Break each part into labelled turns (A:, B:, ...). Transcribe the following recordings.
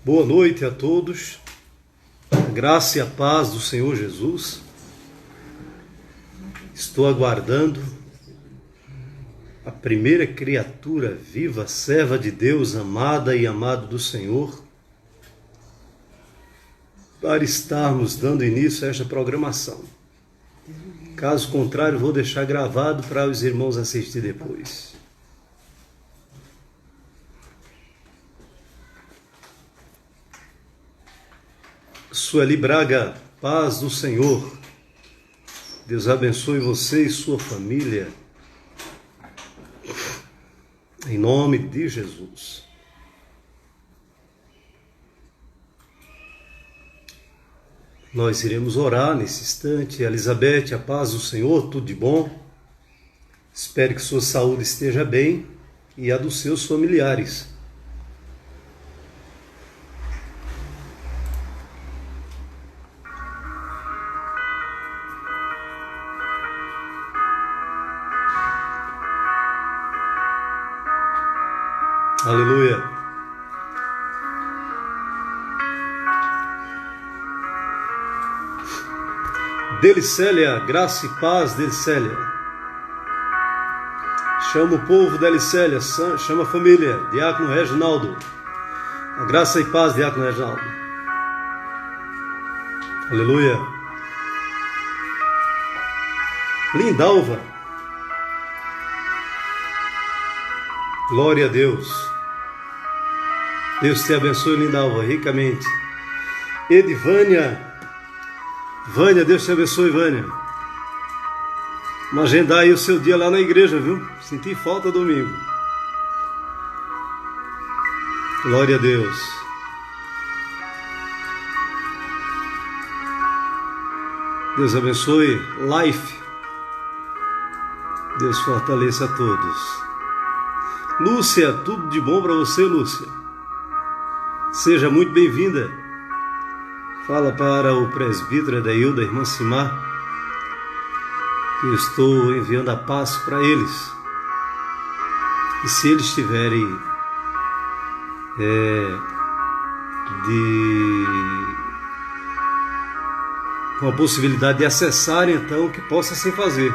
A: Boa noite a todos, a graça e a paz do Senhor Jesus. Estou aguardando a primeira criatura viva, serva de Deus, amada e amado do Senhor, para estarmos dando início a esta programação. Caso contrário, vou deixar gravado para os irmãos assistir depois. Sueli Braga, paz do Senhor. Deus abençoe você e sua família. Em nome de Jesus. Nós iremos orar nesse instante. Elizabeth, a paz do Senhor, tudo de bom. Espero que sua saúde esteja bem e a dos seus familiares. Aleluia. Delicélia, graça e paz, Delicélia. Chama o povo, Delicélia, chama a família, Diácono Reginaldo. A graça e paz, Diácono Reginaldo. Aleluia. Lindalva. Glória a Deus. Deus te abençoe, Lindalva, ricamente. Edivânia. Vânia, Deus te abençoe, Vânia. Vamos agendar aí o seu dia lá na igreja, viu? Senti falta domingo. Glória a Deus. Deus abençoe. Life. Deus fortaleça a todos. Lúcia, tudo de bom para você, Lúcia. Seja muito bem-vinda. Fala para o presbítero Adail, da irmã Simar, que eu estou enviando a paz para eles. E se eles tiverem com a possibilidade de acessarem, então, que possa assim fazer.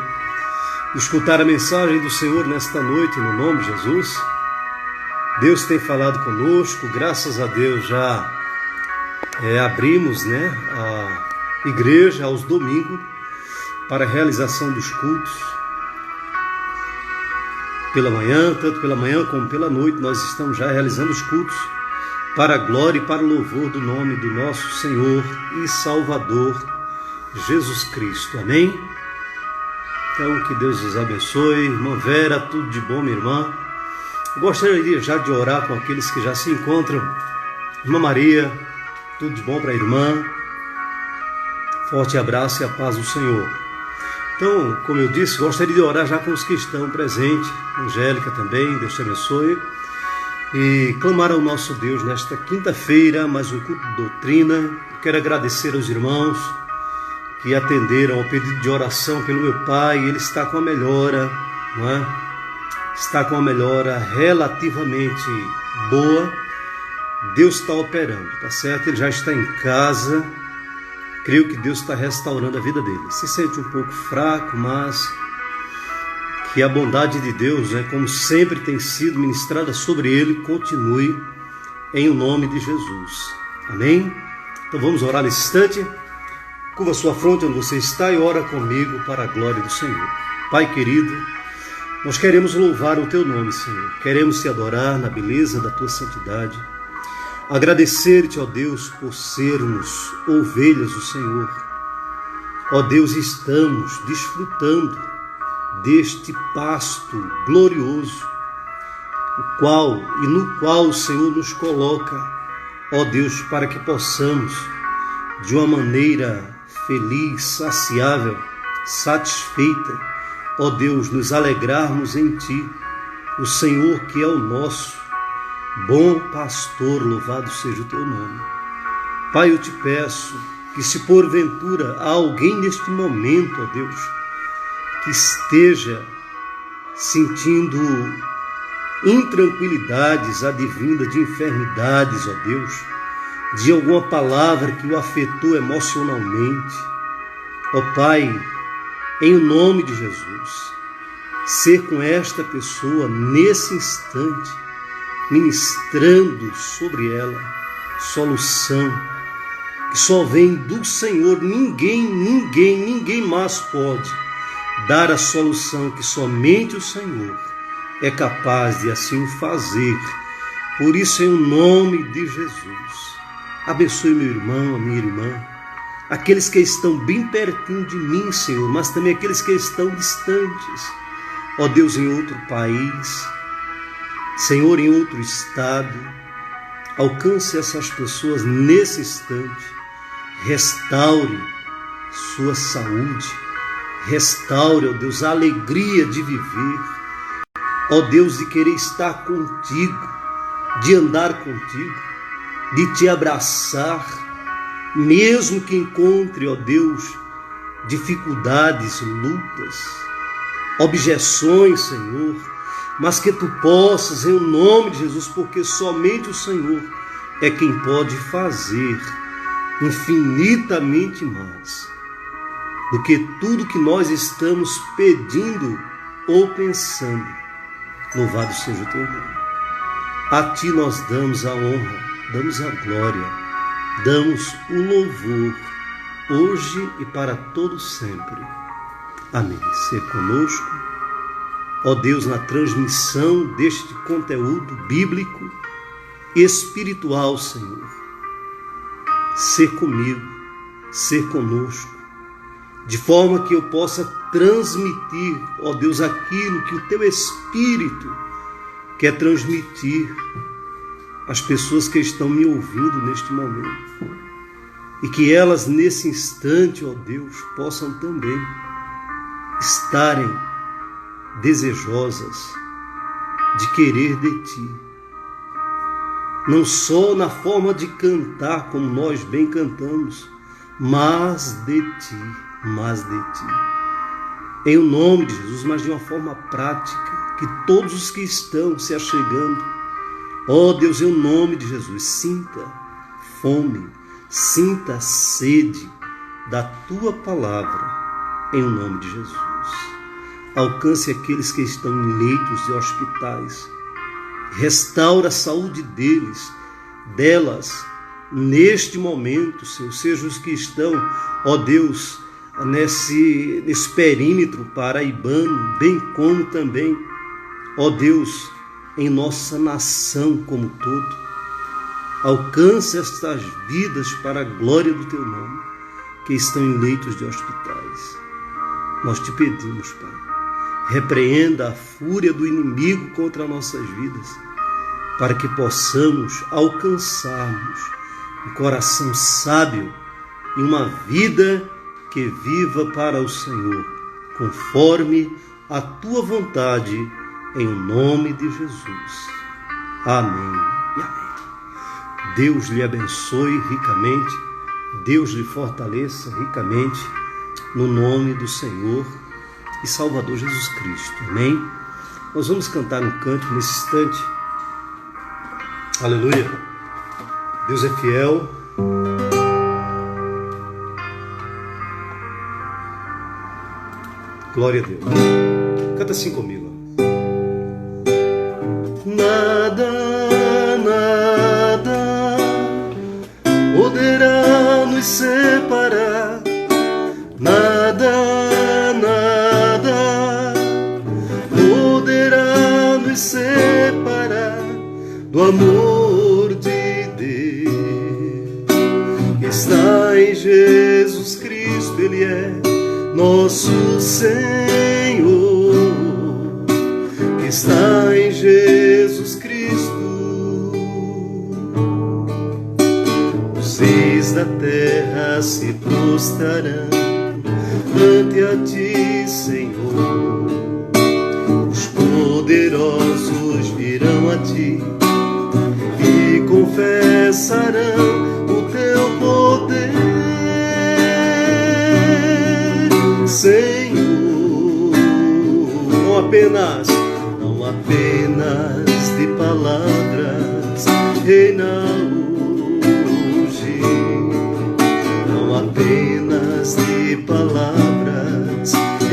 A: Escutar a mensagem do Senhor nesta noite, no nome de Jesus. Deus tem falado conosco, graças a Deus já abrimos a igreja aos domingos para a realização dos cultos. Pela manhã, tanto pela manhã como pela noite, nós estamos já realizando os cultos para a glória e para o louvor do nome do nosso Senhor e Salvador Jesus Cristo. Amém? Então, que Deus os abençoe. Irmã Vera, tudo de bom, minha irmã. Gostaria já de orar com aqueles que já se encontram. Irmã Maria, tudo de bom para a irmã. Forte abraço e a paz do Senhor. Então, como eu disse, gostaria de orar já com os que estão presentes. Angélica também, Deus te abençoe. E clamar ao nosso Deus nesta quinta-feira, mais um culto de doutrina. Quero agradecer aos irmãos que atenderam ao pedido de oração pelo meu pai. Ele está com a melhora, não é? Está com a melhora relativamente boa. Deus está operando, tá certo? Ele já está em casa. Creio que Deus está restaurando a vida dele. Se sente um pouco fraco, mas que a bondade de Deus, como sempre tem sido ministrada sobre ele, continue em o nome de Jesus. Amém? Então vamos orar nesse instante. Curva sua fronte onde você está e ora comigo para a glória do Senhor. Pai querido, nós queremos louvar o Teu nome, Senhor. Queremos Te adorar na beleza da Tua santidade. Agradecer-te, ó Deus, por sermos ovelhas do Senhor. Ó Deus, estamos desfrutando deste pasto glorioso, no qual o Senhor nos coloca, ó Deus, para que possamos, de uma maneira feliz, saciável, satisfeita, ó Deus, nos alegrarmos em Ti, o Senhor que é o nosso bom pastor, louvado seja o Teu nome. Pai, eu Te peço que se porventura há alguém neste momento, ó Deus, que esteja sentindo intranquilidades advindas de enfermidades, ó Deus, de alguma palavra que o afetou emocionalmente. Ó Pai, em nome de Jesus, ser com esta pessoa nesse instante, ministrando sobre ela solução que só vem do Senhor. Ninguém mais pode dar a solução que somente o Senhor é capaz de assim fazer. Por isso, em nome de Jesus, abençoe meu irmão, a minha irmã, aqueles que estão bem pertinho de mim, Senhor, mas também aqueles que estão distantes. Ó Deus, em outro país, Senhor, em outro estado, alcance essas pessoas nesse instante, restaure sua saúde, restaure, ó Deus, a alegria de viver, ó Deus, de querer estar contigo, de andar contigo, de te abraçar, mesmo que encontre, ó Deus, dificuldades, lutas, objeções, Senhor, mas que tu possas, em nome de Jesus, porque somente o Senhor é quem pode fazer infinitamente mais do que tudo que nós estamos pedindo ou pensando. Louvado seja o teu nome. A ti nós damos a honra, damos a glória, damos o louvor, hoje e para todo sempre. Amém. Ser conosco, ó Deus, na transmissão deste conteúdo bíblico e espiritual, Senhor. Ser comigo, ser conosco, de forma que eu possa transmitir, ó Deus, aquilo que o teu Espírito quer transmitir às pessoas que estão me ouvindo neste momento. E que elas, nesse instante, ó Deus, possam também estarem desejosas de querer de Ti. Não só na forma de cantar, como nós bem cantamos, mas de Ti, mas de Ti. Em nome de Jesus, mas de uma forma prática, que todos os que estão se achegando, ó Deus, em nome de Jesus, sinta fome, sinta sede da Tua palavra, em nome de Jesus. Alcance aqueles que estão em leitos de hospitais, restaura a saúde delas, neste momento, Senhor, sejam os que estão, ó Deus, nesse perímetro paraibano, bem como também, ó Deus, em nossa nação como todo. Alcance estas vidas para a glória do Teu nome, que estão em leitos de hospitais. Nós te pedimos, Pai, repreenda a fúria do inimigo contra nossas vidas, para que possamos alcançarmos um coração sábio e uma vida que viva para o Senhor, conforme a Tua vontade, em nome de Jesus. Amém e amém. Deus lhe abençoe ricamente, Deus lhe fortaleça ricamente, no nome do Senhor e Salvador Jesus Cristo. Amém? Nós vamos cantar um canto nesse instante. Aleluia! Deus é fiel. Glória a Deus. Canta assim comigo. Nada poderá nos separar. Nada poderá nos separar do amor de Deus que está em Jesus Cristo. Ele é nosso Senhor, que está em Jesus Cristo. Os reis da terra se prostrarão ante a Ti, Senhor. Os poderosos virão a Ti e confessarão o Teu poder, Senhor. Não apenas de palavras reina o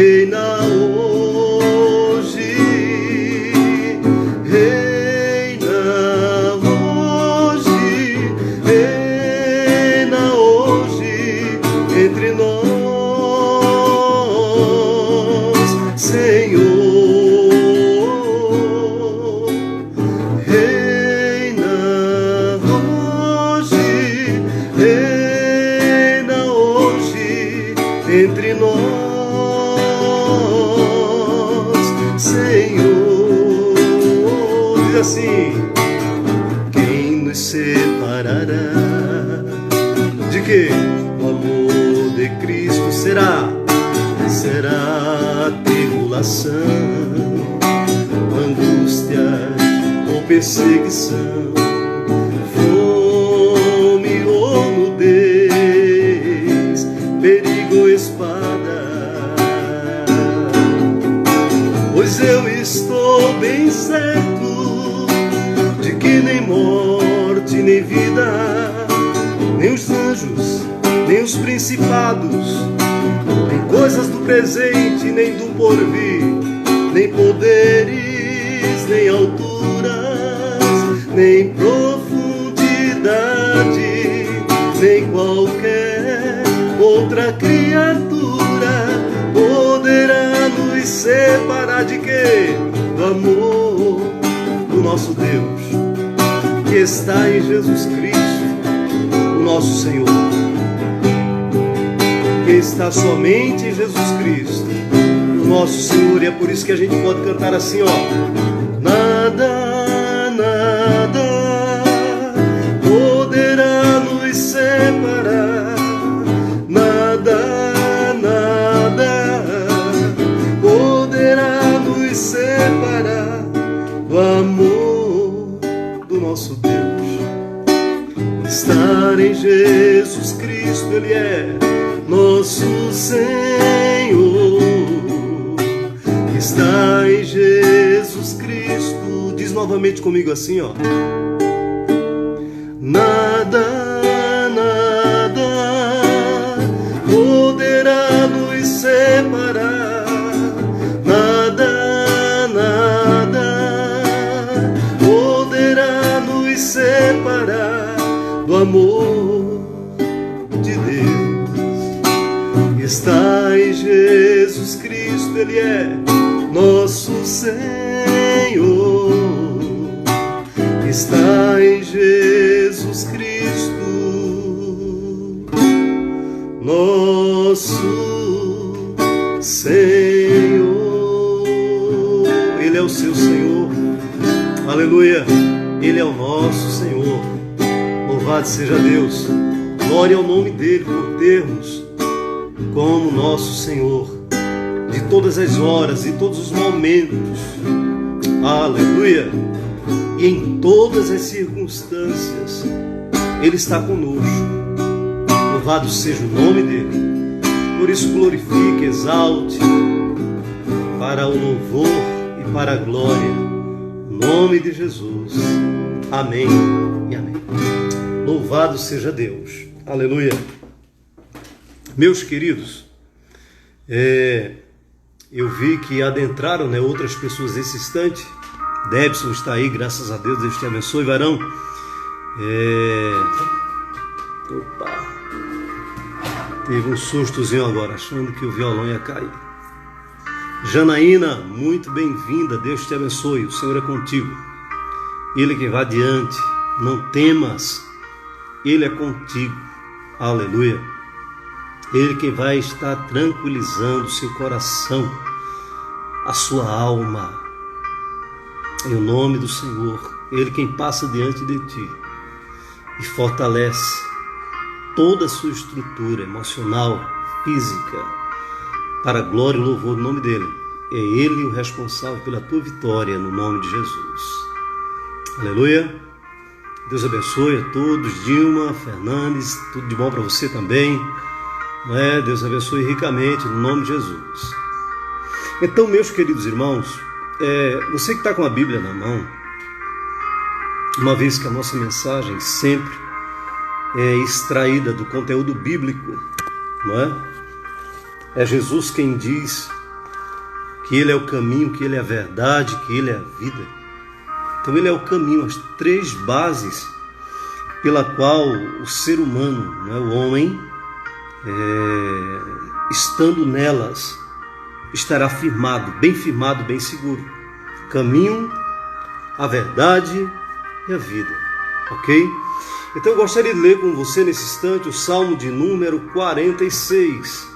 A: reina hoje, reina hoje, reina hoje entre nós, Senhor. Reina hoje, reina hoje entre nós, Senhor. Diz assim: quem nos separará de quê? O amor de Cristo será tribulação, angústia ou perseguição, fome ou nudez, perigo ou espada. Pois eu estou bem certo de que nem morte, nem vida, nem os anjos, nem os principados, nem coisas do presente, nem do porvir, nem poderes, nem alturas, nem profundidade, nem qualquer outra criatura poderá nos separar de quê? Do amor do nosso Deus, que está em Jesus Cristo, o nosso Senhor, que está somente em Jesus Cristo, o nosso Senhor. E é por isso que a gente pode cantar assim, ó: nada, nada poderá nos separar, nada, nada poderá nos separar do amor do nosso Deus. Estar em Jesus Cristo, Ele é nosso Senhor. Está em Jesus Cristo. Diz novamente comigo assim, ó: nada, nada poderá nos separar, nada, nada poderá nos separar do amor de Deus. Está em Jesus Cristo, Ele é nosso Senhor. Está em Jesus Cristo, nosso Senhor. Ele é o seu Senhor, aleluia. Ele é o nosso Senhor. Louvado seja Deus. Glória ao nome dele por termos como nosso Senhor de todas as horas e todos os momentos, aleluia. E em todas as circunstâncias Ele está conosco. Louvado seja o nome dele. Por isso glorifique, exalte para o louvor e para a glória, em nome de Jesus. Amém e amém. Louvado seja Deus, aleluia. Meus queridos, eu vi que adentraram, né, outras pessoas nesse instante. Debson está aí, graças a Deus, Deus te abençoe, varão. Teve um sustozinho agora, achando que o violão ia cair. Janaína, muito bem-vinda, Deus te abençoe, o Senhor é contigo. Ele que vai adiante, não temas, Ele é contigo, aleluia. Ele que vai estar tranquilizando o seu coração, a sua alma, em nome do Senhor. Ele quem passa diante de ti e fortalece toda a sua estrutura emocional, física, para a glória e louvor do nome dele. É Ele o responsável pela tua vitória, no nome de Jesus. Aleluia. Deus abençoe a todos. Dilma, Fernandes, tudo de bom para você também. Deus abençoe ricamente, no nome de Jesus. Então, meus queridos irmãos, você que está com a Bíblia na mão, uma vez que a nossa mensagem sempre é extraída do conteúdo bíblico, não é? É Jesus quem diz que Ele é o caminho, que Ele é a verdade, que Ele é a vida. Então Ele é o caminho, as três bases pela qual o ser humano, o homem, estando nelas, estará firmado, bem seguro. Caminho, a verdade e a vida. Ok? Então eu gostaria de ler com você nesse instante o Salmo de número 46.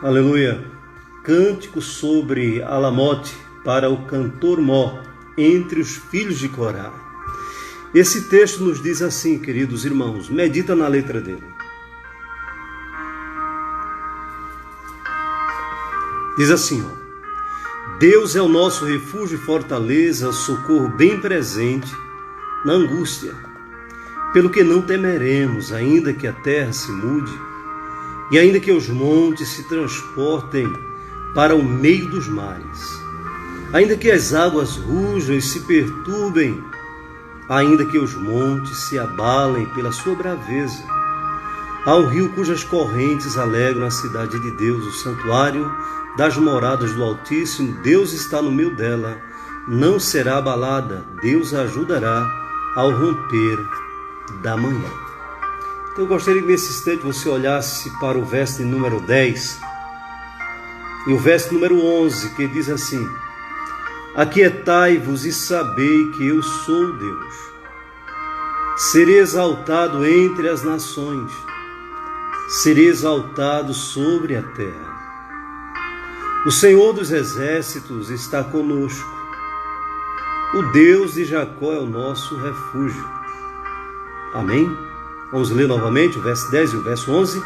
A: Aleluia. Cântico sobre Alamote para o cantor mor entre os filhos de Corá. Esse texto nos diz assim, queridos irmãos, medita na letra dele. Diz assim, Deus é o nosso refúgio e fortaleza, socorro bem presente na angústia. Pelo que não temeremos, ainda que a terra se mude, e ainda que os montes se transportem para o meio dos mares, ainda que as águas rujam e se perturbem, ainda que os montes se abalem pela sua braveza. Há um rio cujas correntes alegram a cidade de Deus, o santuário das moradas do Altíssimo. Deus está no meio dela, não será abalada. Deus a ajudará ao romper da manhã. Então eu gostaria que nesse instante você olhasse para o verso de número 10 e o verso número 11, que diz assim: aquietai-vos e sabei que eu sou Deus. Serei exaltado entre as nações, serei exaltado sobre a terra. O Senhor dos exércitos está conosco. O Deus de Jacó é o nosso refúgio. Amém? Vamos ler novamente o verso 10 e o verso 11.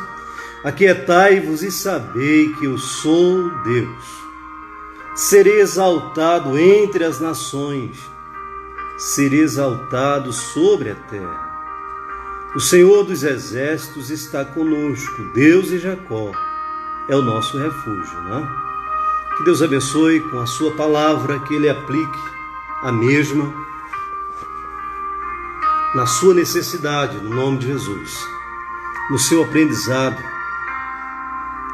A: Aquietai-vos e sabei que eu sou Deus. Serei exaltado entre as nações, serei exaltado sobre a terra. O Senhor dos exércitos está conosco. Deus de Jacó é o nosso refúgio, Que Deus abençoe com a sua palavra, que Ele aplique a mesma na sua necessidade, no nome de Jesus, no seu aprendizado,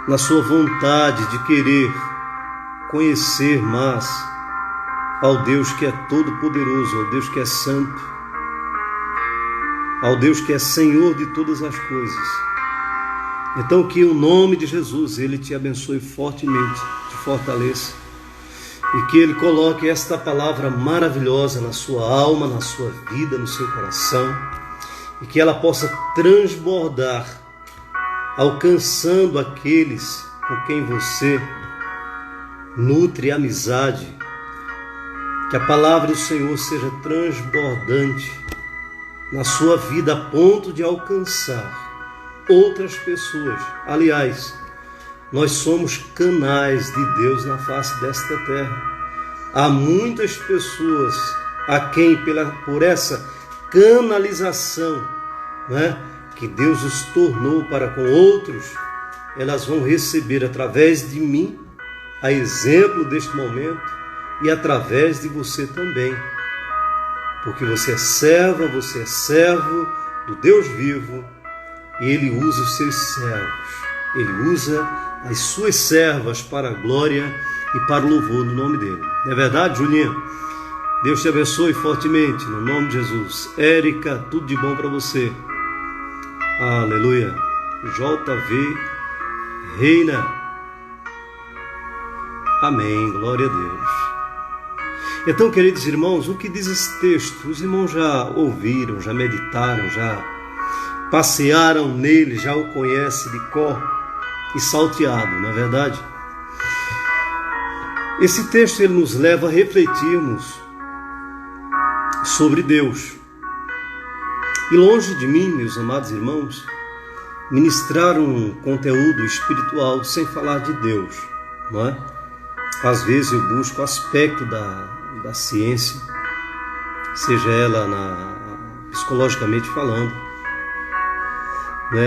A: na sua vontade de querer conhecer mais ao Deus que é todo-poderoso, ao Deus que é santo, ao Deus que é Senhor de todas as coisas. Então que o nome de Jesus, Ele te abençoe fortemente, te fortaleça, e que Ele coloque esta palavra maravilhosa na sua alma, na sua vida, no seu coração, e que ela possa transbordar, alcançando aqueles com quem você nutre amizade. Que a palavra do Senhor seja transbordante na sua vida, a ponto de alcançar outras pessoas. Aliás, nós somos canais de Deus na face desta terra. Há muitas pessoas a quem, por essa canalização, que Deus os tornou para com outros, elas vão receber através de mim, a exemplo deste momento, e através de você também. Porque você é serva, você é servo do Deus vivo, e Ele usa os seus servos, Ele usa as suas servas para a glória e para o louvor do nome dEle. Não é verdade, Julinha? Deus te abençoe fortemente, no nome de Jesus. Érica, tudo de bom para você. Aleluia. JV Reina. Amém, glória a Deus. Então, queridos irmãos, o que diz esse texto? Os irmãos já ouviram, já meditaram, já passearam nele, já o conhecem de cor e salteado, não é verdade? Esse texto ele nos leva a refletirmos sobre Deus. E longe de mim, meus amados irmãos, ministrar um conteúdo espiritual sem falar de Deus, não é? Às vezes eu busco o aspecto da ciência, seja ela psicologicamente falando,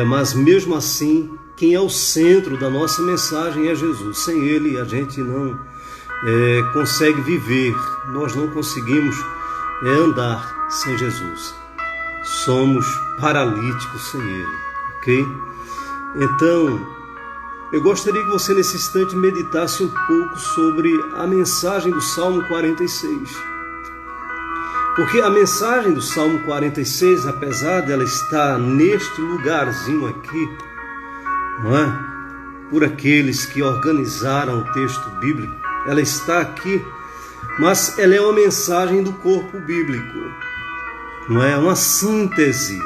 A: mas mesmo assim, quem é o centro da nossa mensagem é Jesus. Sem Ele a gente não consegue viver, nós não conseguimos andar sem Jesus. Somos paralíticos sem Ele, ok? Então, Eu gostaria que você nesse instante meditasse um pouco sobre a mensagem do Salmo 46. Porque a mensagem do Salmo 46, apesar dela estar neste lugarzinho aqui, não é? Por aqueles que organizaram o texto bíblico, ela está aqui, mas ela é uma mensagem do corpo bíblico, não é? Uma síntese,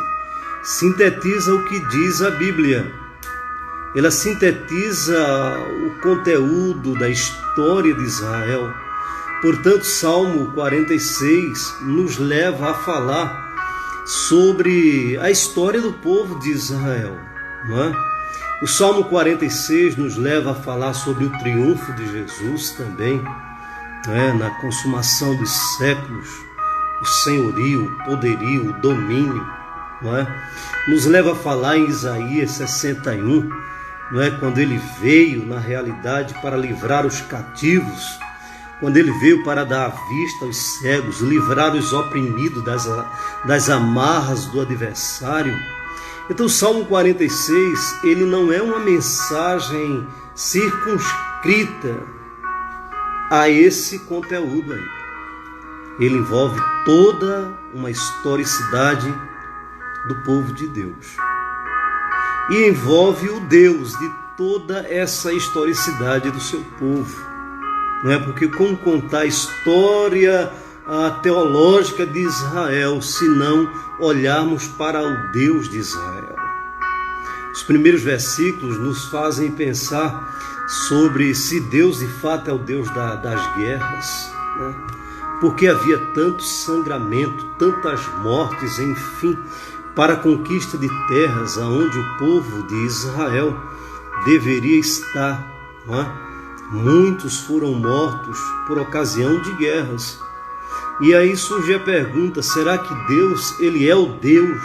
A: sintetiza o que diz a Bíblia. Ela sintetiza o conteúdo da história de Israel. Portanto, Salmo 46 nos leva a falar sobre a história do povo de Israel, não é? O Salmo 46 nos leva a falar sobre o triunfo de Jesus também, não é? Na consumação dos séculos, o senhorio, o poderio, o domínio, não é? Nos leva a falar em Isaías 61, não é? Quando ele veio, na realidade, para livrar os cativos, quando ele veio para dar a vista aos cegos, livrar os oprimidos das amarras do adversário. Então o Salmo 46, ele não é uma mensagem circunscrita a esse conteúdo aí. Ele envolve toda uma historicidade do povo de Deus. E envolve o Deus de toda essa historicidade do seu povo. Não é? Porque como contar a história teológica de Israel se não olharmos para o Deus de Israel? Os primeiros versículos nos fazem pensar sobre se Deus de fato é o Deus das guerras, né? Porque havia tanto sangramento, tantas mortes, enfim, para a conquista de terras aonde o povo de Israel deveria estar, não é? Muitos foram mortos por ocasião de guerras. E aí surge a pergunta, será que Deus, ele é o Deus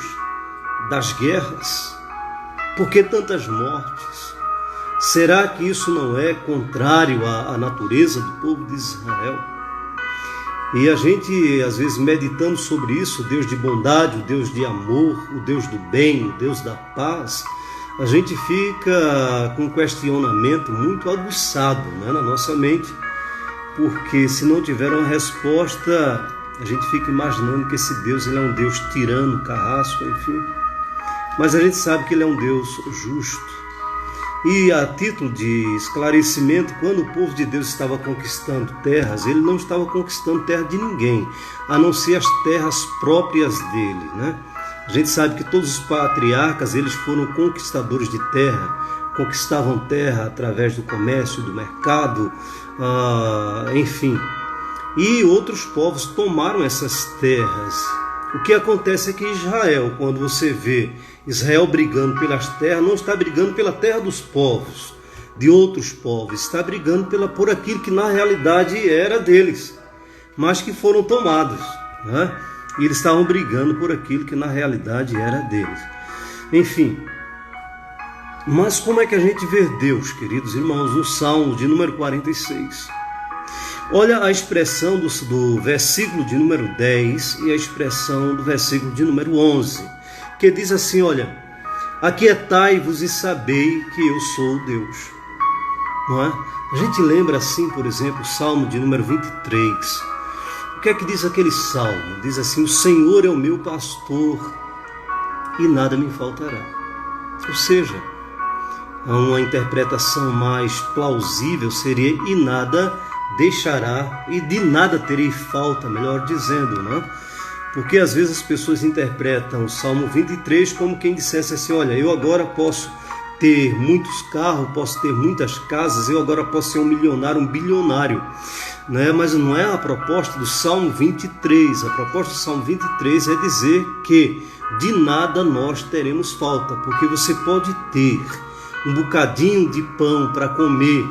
A: das guerras? Por que tantas mortes? Será que isso não é contrário à natureza do povo de Israel? E a gente, às vezes, meditando sobre isso, o Deus de bondade, o Deus de amor, o Deus do bem, o Deus da paz, a gente fica com um questionamento muito aguçado, né, na nossa mente, porque se não tiver uma resposta, a gente fica imaginando que esse Deus ele é um Deus tirano, carrasco, enfim. Mas a gente sabe que ele é um Deus justo. E a título de esclarecimento, quando o povo de Deus estava conquistando terras, ele não estava conquistando terra de ninguém, a não ser as terras próprias dele, né? A gente sabe que todos os patriarcas, eles foram conquistadores de terra, conquistavam terra através do comércio, do mercado, enfim. E outros povos tomaram essas terras. O que acontece é que Israel, quando você vê Israel brigando pelas terras, não está brigando pela terra dos povos, de outros povos, está brigando por aquilo que na realidade era deles, mas que foram tomados, né? E eles estavam brigando por aquilo que na realidade era deles. Enfim, mas como é que a gente vê Deus, queridos irmãos, no Salmo de número 46? Olha a expressão do versículo de número 10 e a expressão do versículo de número 11, que diz assim, olha, aquietai-vos e sabei que eu sou Deus. Não é? A gente lembra assim, por exemplo, o Salmo de número 23. O que é que diz aquele salmo? Diz assim, o Senhor é o meu pastor e nada me faltará. Ou seja, uma interpretação mais plausível seria e nada deixará, e de nada terei falta, melhor dizendo, né? Porque às vezes as pessoas interpretam o Salmo 23 como quem dissesse assim, olha, eu agora posso ter muitos carros, posso ter muitas casas, eu agora posso ser um milionário, um bilionário, né? Mas não é a proposta do Salmo 23. A proposta do Salmo 23 é dizer que de nada nós teremos falta, porque você pode ter um bocadinho de pão para comer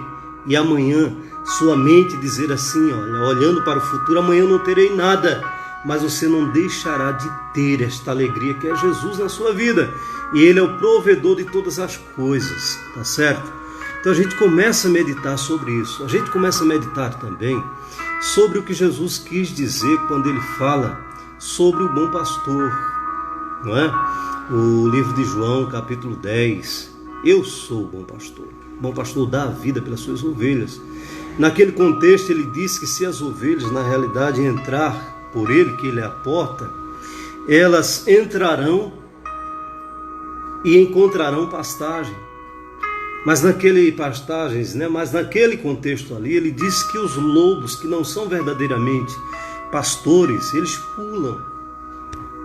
A: e amanhã sua mente dizer assim, olha, olhando para o futuro, amanhã eu não terei nada, mas você não deixará de ter esta alegria que é Jesus na sua vida, e Ele é o provedor de todas as coisas, tá certo? Então a gente começa a meditar sobre isso, a gente começa a meditar também sobre o que Jesus quis dizer quando Ele fala sobre o bom pastor, não é? O livro de João, capítulo 10, eu sou o bom pastor. O bom pastor dá a vida pelas suas ovelhas. Naquele contexto, ele diz que se as ovelhas, na realidade, entrar por ele, que ele é a porta, elas entrarão e encontrarão pastagem. Mas naquele contexto ali, ele diz que os lobos, que não são verdadeiramente pastores, eles pulam,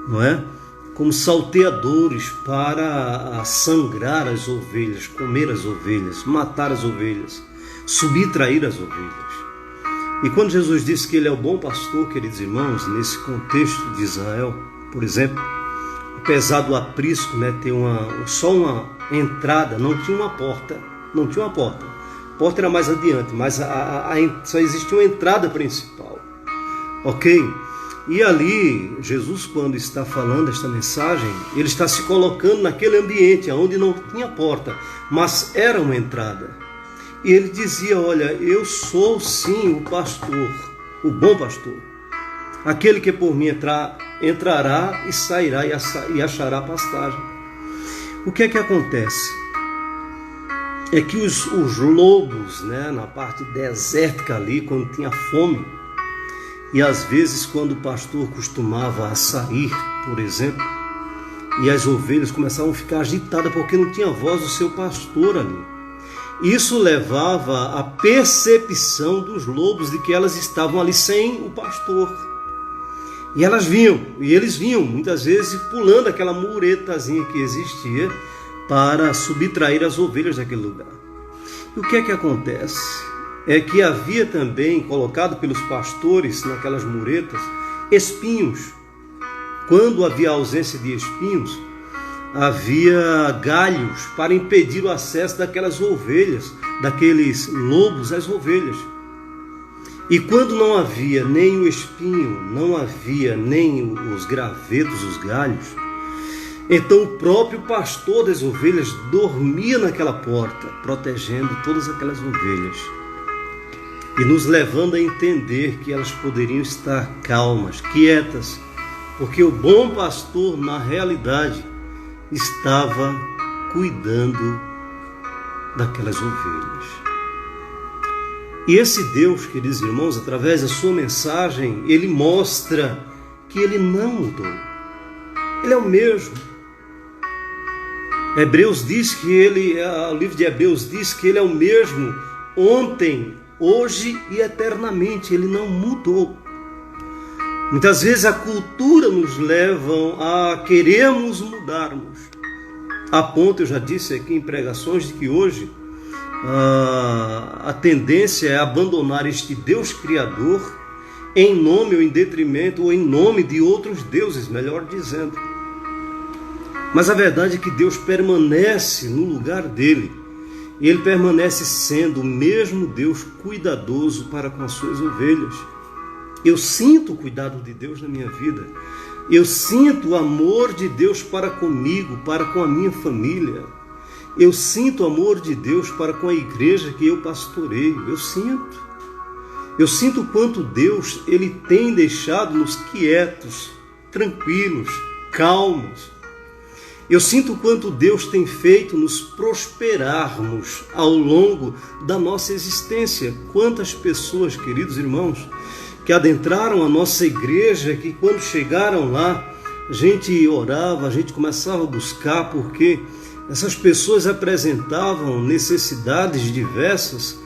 A: não é? Como salteadores para sangrar as ovelhas, comer as ovelhas, matar as ovelhas, subtrair as ovelhas. E quando Jesus disse que ele é o bom pastor, queridos irmãos, nesse contexto de Israel, por exemplo, apesar do aprisco, né, ter só uma entrada, não tinha uma porta. A porta era mais adiante, mas só existia uma entrada principal. Ok? E ali, Jesus, quando está falando esta mensagem, ele está se colocando naquele ambiente onde não tinha porta, mas era uma entrada. E ele dizia, olha, eu sou sim o pastor, o bom pastor. Aquele que por mim entrará e sairá e achará pastagem. O que é que acontece? É que os lobos, né, na parte desértica ali, quando tinha fome, e às vezes quando o pastor costumava a sair, por exemplo, e as ovelhas começavam a ficar agitadas porque não tinha voz do seu pastor ali. Isso levava à percepção dos lobos de que elas estavam ali sem o pastor. E eles vinham, muitas vezes pulando aquela muretazinha que existia para subtrair as ovelhas daquele lugar. E o que é que acontece? É que havia também, colocado pelos pastores naquelas muretas, espinhos. Quando havia ausência de espinhos, havia galhos para impedir o acesso daquelas ovelhas, daqueles lobos às ovelhas. E quando não havia nem o espinho, não havia nem os gravetos, os galhos, então o próprio pastor das ovelhas dormia naquela porta, protegendo todas aquelas ovelhas e nos levando a entender que elas poderiam estar calmas, quietas, porque o bom pastor, na realidade, estava cuidando daquelas ovelhas. E esse Deus, queridos irmãos, através da sua mensagem, ele mostra que ele não mudou. Ele é o mesmo. O livro de Hebreus diz que ele é o mesmo ontem, hoje e eternamente. Ele não mudou. Muitas vezes a cultura nos leva a queremos mudarmos. A ponto, eu já disse aqui em pregações, de que hoje a tendência é abandonar este Deus Criador em nome ou em detrimento ou em nome de outros deuses, melhor dizendo. Mas a verdade é que Deus permanece no lugar dele. E ele permanece sendo o mesmo Deus cuidadoso para com as suas ovelhas. Eu sinto o cuidado de Deus na minha vida. Eu sinto o amor de Deus para comigo, para com a minha família. Eu sinto o amor de Deus para com a igreja que eu pastoreio. Eu sinto o quanto Deus ele tem deixado-nos quietos, tranquilos, calmos. Eu sinto o quanto Deus tem feito nos prosperarmos ao longo da nossa existência. Quantas pessoas, queridos irmãos, que adentraram a nossa igreja, que quando chegaram lá, a gente orava, a gente começava a buscar, porque essas pessoas apresentavam necessidades diversas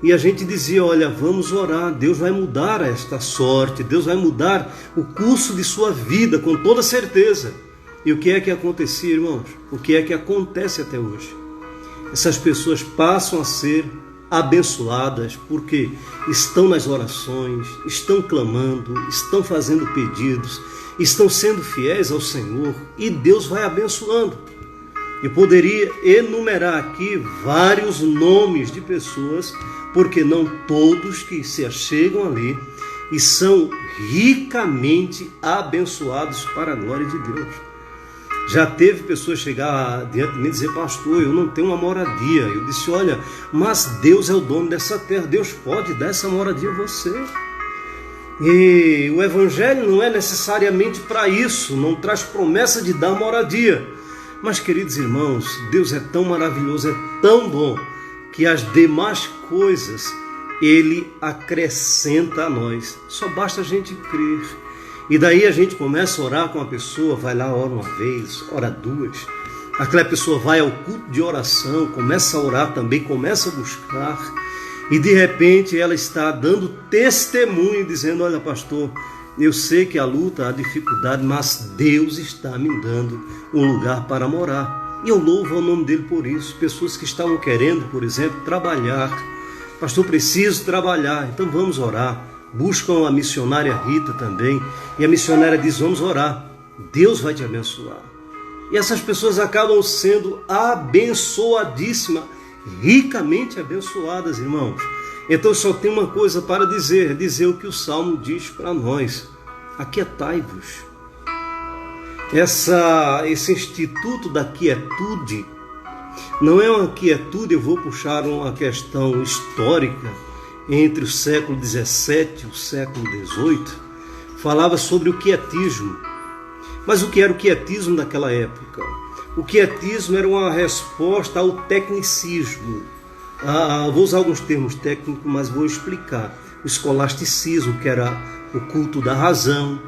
A: e a gente dizia, olha, vamos orar, Deus vai mudar esta sorte, Deus vai mudar o curso de sua vida com toda certeza. E o que é que acontecia, irmãos? O que é que acontece até hoje? Essas pessoas passam a ser abençoadas porque estão nas orações, estão clamando, estão fazendo pedidos, estão sendo fiéis ao Senhor e Deus vai abençoando. Eu poderia enumerar aqui vários nomes de pessoas, porque não todos que se achegam ali e são ricamente abençoados para a glória de Deus. Já teve pessoas chegar diante de mim e dizer, pastor, eu não tenho uma moradia. Eu disse, olha, mas Deus é o dono dessa terra, Deus pode dar essa moradia a você. E o evangelho não é necessariamente para isso, não traz promessa de dar moradia. Mas, queridos irmãos, Deus é tão maravilhoso, é tão bom, que as demais coisas Ele acrescenta a nós. Só basta a gente crer. E daí a gente começa a orar com a pessoa, vai lá, ora uma vez, ora duas. Aquela pessoa vai ao culto de oração, começa a orar também, começa a buscar. E de repente ela está dando testemunho, dizendo, olha pastor, eu sei que a luta, a dificuldade, mas Deus está me dando um lugar para morar. E eu louvo o nome dele por isso. Pessoas que estavam querendo, por exemplo, trabalhar. Pastor, preciso trabalhar, então vamos orar. Buscam a missionária Rita também. E a missionária diz, vamos orar. Deus vai te abençoar. E essas pessoas acabam sendo abençoadíssimas, ricamente abençoadas, irmãos. Então só tem uma coisa para dizer, dizer o que o Salmo diz para nós. Aquietai-vos. Esse instituto da quietude não é uma quietude, eu vou puxar uma questão histórica, entre o século XVII e o século XVIII, falava sobre o quietismo. Mas o que era o quietismo naquela época? O quietismo era uma resposta ao tecnicismo. Vou usar alguns termos técnicos, mas vou explicar. O escolasticismo, que era o culto da razão.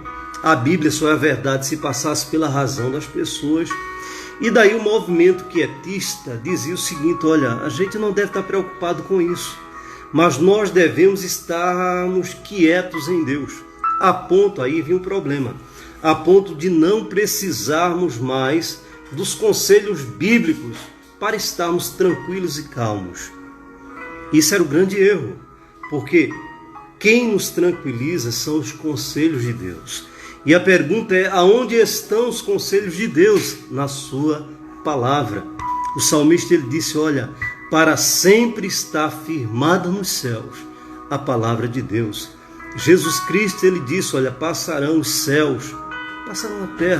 A: A Bíblia só é a verdade se passasse pela razão das pessoas. E daí o movimento quietista dizia o seguinte, olha, a gente não deve estar preocupado com isso, mas nós devemos estarmos quietos em Deus. A ponto, aí vinha um problema, a ponto de não precisarmos mais dos conselhos bíblicos para estarmos tranquilos e calmos. Isso era o grande erro, porque quem nos tranquiliza são os conselhos de Deus. E a pergunta é, aonde estão os conselhos de Deus? Na sua palavra. O salmista ele disse, olha, para sempre está firmada nos céus a palavra de Deus. Jesus Cristo ele disse, olha, passarão os céus,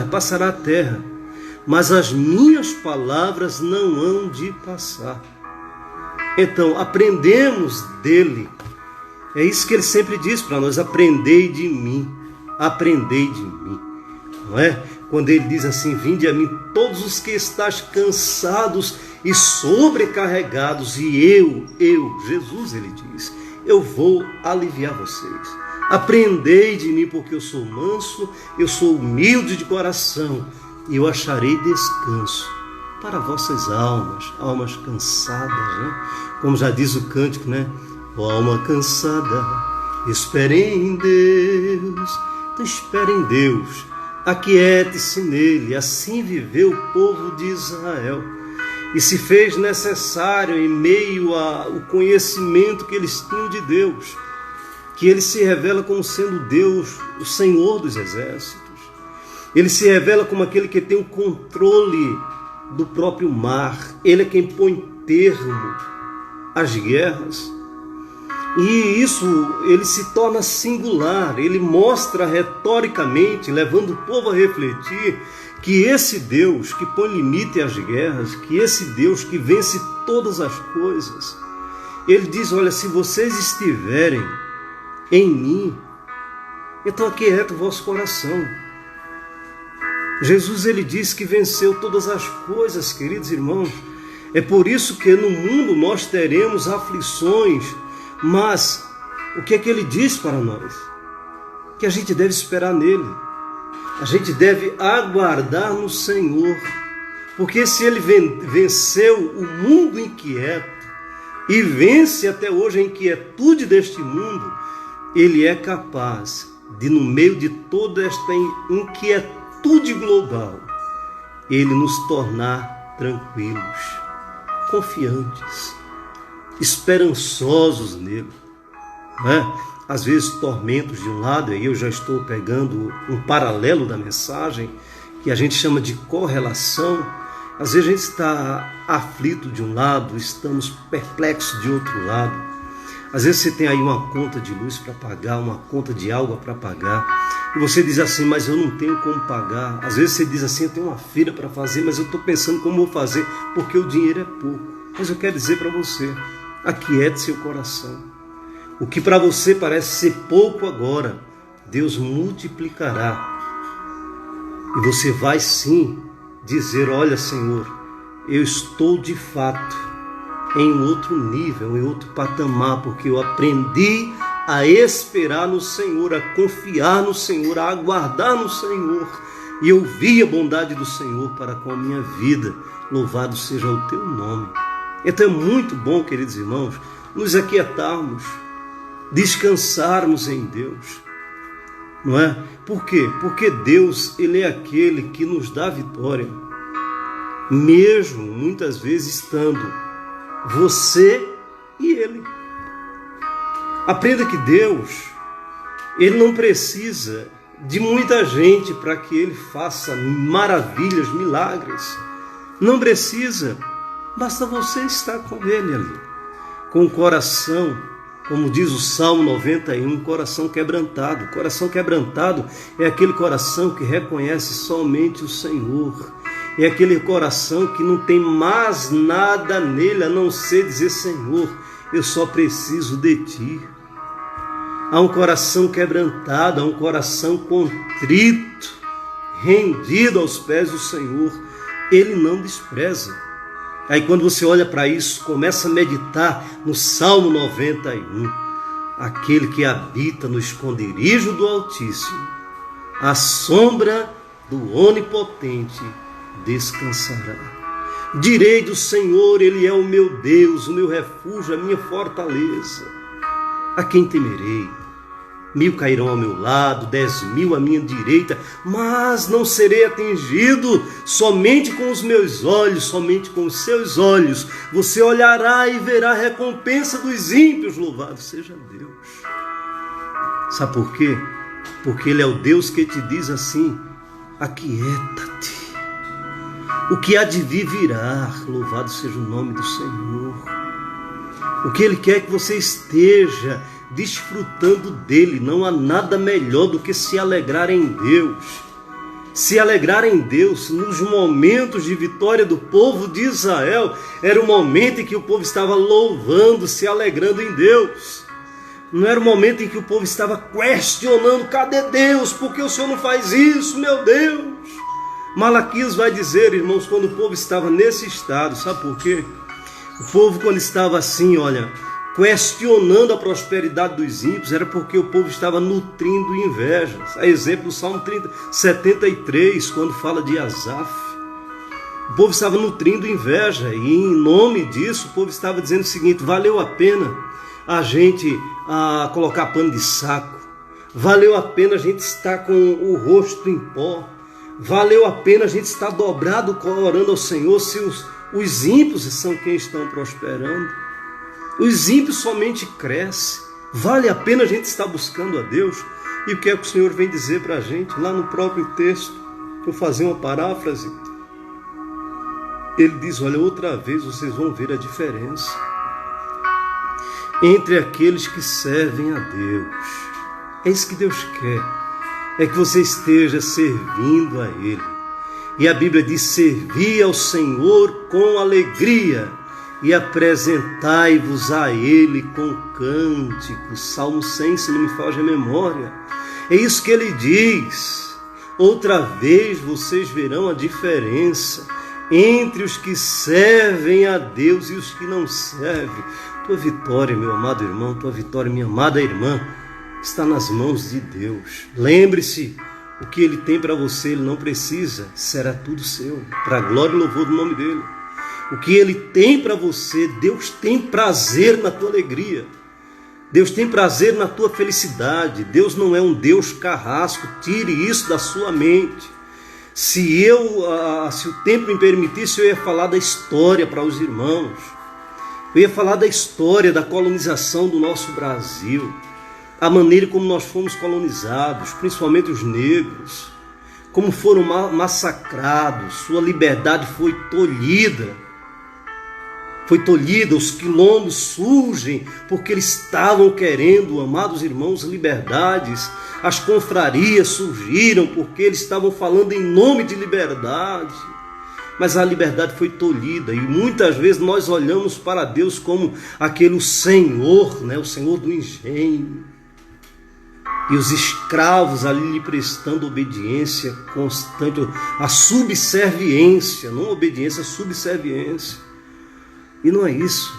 A: passará a terra, mas as minhas palavras não hão de passar. Então, aprendemos dele. É isso que ele sempre diz para nós, aprendei de mim. Aprendei de mim, não é? Quando ele diz assim, vinde a mim todos os que estáis cansados e sobrecarregados, e eu, Jesus, ele diz, eu vou aliviar vocês. Aprendei de mim, porque eu sou manso, eu sou humilde de coração, e eu acharei descanso para vossas almas cansadas, né? Como já diz o cântico, né? Ó alma cansada, espere em Deus. Então espere em Deus, aquiete-se nele, assim viveu o povo de Israel. E se fez necessário em meio ao conhecimento que eles tinham de Deus, que ele se revela como sendo Deus, o Senhor dos exércitos. Ele se revela como aquele que tem o controle do próprio mar. Ele é quem põe termo às guerras. E isso, ele se torna singular, ele mostra retoricamente, levando o povo a refletir, que esse Deus que põe limite às guerras, que esse Deus que vence todas as coisas, ele diz, olha, se vocês estiverem em mim, então aquieta o vosso coração. Jesus, ele disse que venceu todas as coisas, queridos irmãos. É por isso que no mundo nós teremos aflições, mas o que é que ele diz para nós? Que a gente deve esperar nele. A gente deve aguardar no Senhor. Porque se ele venceu o mundo inquieto e vence até hoje a inquietude deste mundo, ele é capaz de, no meio de toda esta inquietude global, ele nos tornar tranquilos, confiantes, esperançosos nele, não é? Às vezes tormentos de um lado, e eu já estou pegando um paralelo da mensagem, que a gente chama de correlação. Às vezes a gente está aflito de um lado, estamos perplexos de outro lado. Às vezes você tem aí uma conta de luz para pagar, uma conta de água para pagar, e você diz assim, mas eu não tenho como pagar. Às vezes você diz assim, eu tenho uma feira para fazer, mas eu estou pensando como vou fazer, porque o dinheiro é pouco. Mas eu quero dizer para você, aquiete seu coração. O que para você parece ser pouco agora, Deus multiplicará. E você vai sim dizer, olha Senhor, eu estou de fato em outro nível, em outro patamar, porque eu aprendi a esperar no Senhor, a confiar no Senhor, a aguardar no Senhor, e eu vi a bondade do Senhor para com a minha vida. Louvado seja o teu nome. Então é muito bom, queridos irmãos, nos aquietarmos, descansarmos em Deus, não é? Por quê? Porque Deus, Ele é aquele que nos dá vitória, mesmo muitas vezes estando você e Ele. Aprenda que Deus, Ele não precisa de muita gente para que Ele faça maravilhas, milagres. Não precisa, basta você estar com Ele ali, com o coração, como diz o Salmo 91, coração quebrantado. Coração quebrantado é aquele coração que reconhece somente o Senhor. É aquele coração que não tem mais nada nele a não ser dizer: Senhor, eu só preciso de Ti. Há um coração quebrantado, há um coração contrito, rendido aos pés do Senhor. Ele não despreza. Aí quando você olha para isso, começa a meditar no Salmo 91. Aquele que habita no esconderijo do Altíssimo, à sombra do Onipotente descansará. Direi do Senhor, Ele é o meu Deus, o meu refúgio, a minha fortaleza. A quem temerei? 1000 cairão ao meu lado, 10.000 à minha direita, mas não serei atingido. Somente com os meus olhos, somente com os seus olhos, você olhará e verá a recompensa dos ímpios. Louvado seja Deus. Sabe por quê? Porque Ele é o Deus que te diz assim: aquieta-te. O que há de vir virá. Louvado seja o nome do Senhor. O que Ele quer é que você esteja desfrutando dele. Não há nada melhor do que se alegrar em Deus. Se alegrar em Deus nos momentos de vitória do povo de Israel, era o momento em que o povo estava louvando, se alegrando em Deus. Não era o momento em que o povo estava questionando: cadê Deus? Por que o Senhor não faz isso, meu Deus? Malaquias vai dizer, irmãos, quando o povo estava nesse estado, sabe por quê? O povo, quando estava assim, olha, questionando a prosperidade dos ímpios, era porque o povo estava nutrindo invejas. A exemplo do Salmo 73, quando fala de Asaf. O povo estava nutrindo inveja, e em nome disso o povo estava dizendo o seguinte: valeu a pena a gente colocar pano de saco, valeu a pena a gente estar com o rosto em pó, valeu a pena a gente estar dobrado orando ao Senhor, se os ímpios são quem estão prosperando. Os ímpios somente crescem. Vale a pena a gente estar buscando a Deus. E o que é que o Senhor vem dizer para a gente lá no próprio texto? Vou fazer uma paráfrase. Ele diz: olha, outra vez vocês vão ver a diferença entre aqueles que servem a Deus. É isso que Deus quer. É que você esteja servindo a Ele. E a Bíblia diz: servi ao Senhor com alegria e apresentai-vos a Ele com cânticos. Salmo 100, se não me foge a memória. É isso que Ele diz. Outra vez vocês verão a diferença entre os que servem a Deus e os que não servem. Tua vitória, meu amado irmão, tua vitória, minha amada irmã, está nas mãos de Deus. Lembre-se, o que Ele tem para você, Ele não precisa, será tudo seu, para a glória e louvor do nome dEle. O que Ele tem para você, Deus tem prazer na tua alegria. Deus tem prazer na tua felicidade. Deus não é um Deus carrasco. Tire isso da sua mente. Se o tempo me permitisse, eu ia falar da história para os irmãos. Eu ia falar da história da colonização do nosso Brasil. A maneira como nós fomos colonizados, principalmente os negros. Como foram massacrados, sua liberdade foi tolhida. Os quilombos surgem porque eles estavam querendo, amados irmãos, liberdades. As confrarias surgiram porque eles estavam falando em nome de liberdade. Mas a liberdade foi tolhida e muitas vezes nós olhamos para Deus como aquele Senhor, né? O Senhor do engenho. E os escravos ali lhe prestando obediência constante, a subserviência, não obediência, a subserviência. E não é isso.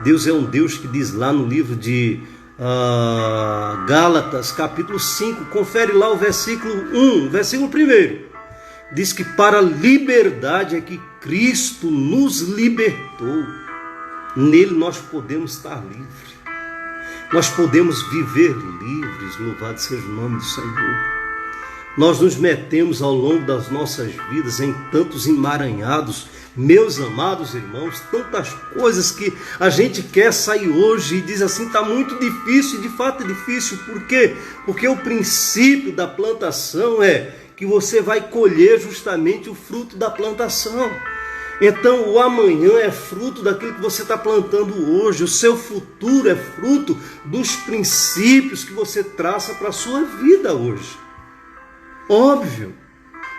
A: Deus é um Deus que diz lá no livro de Gálatas, capítulo 5, confere lá o versículo 1, versículo 1. Diz que para a liberdade é que Cristo nos libertou. Nele nós podemos estar livres. Nós podemos viver livres, louvado seja o nome do Senhor. Nós nos metemos ao longo das nossas vidas em tantos emaranhados, meus amados irmãos, tantas coisas que a gente quer sair hoje e diz assim, está muito difícil, de fato é difícil. Por quê? Porque o princípio da plantação é que você vai colher justamente o fruto da plantação. Então o amanhã é fruto daquilo que você está plantando hoje, o seu futuro é fruto dos princípios que você traça para a sua vida hoje. Óbvio,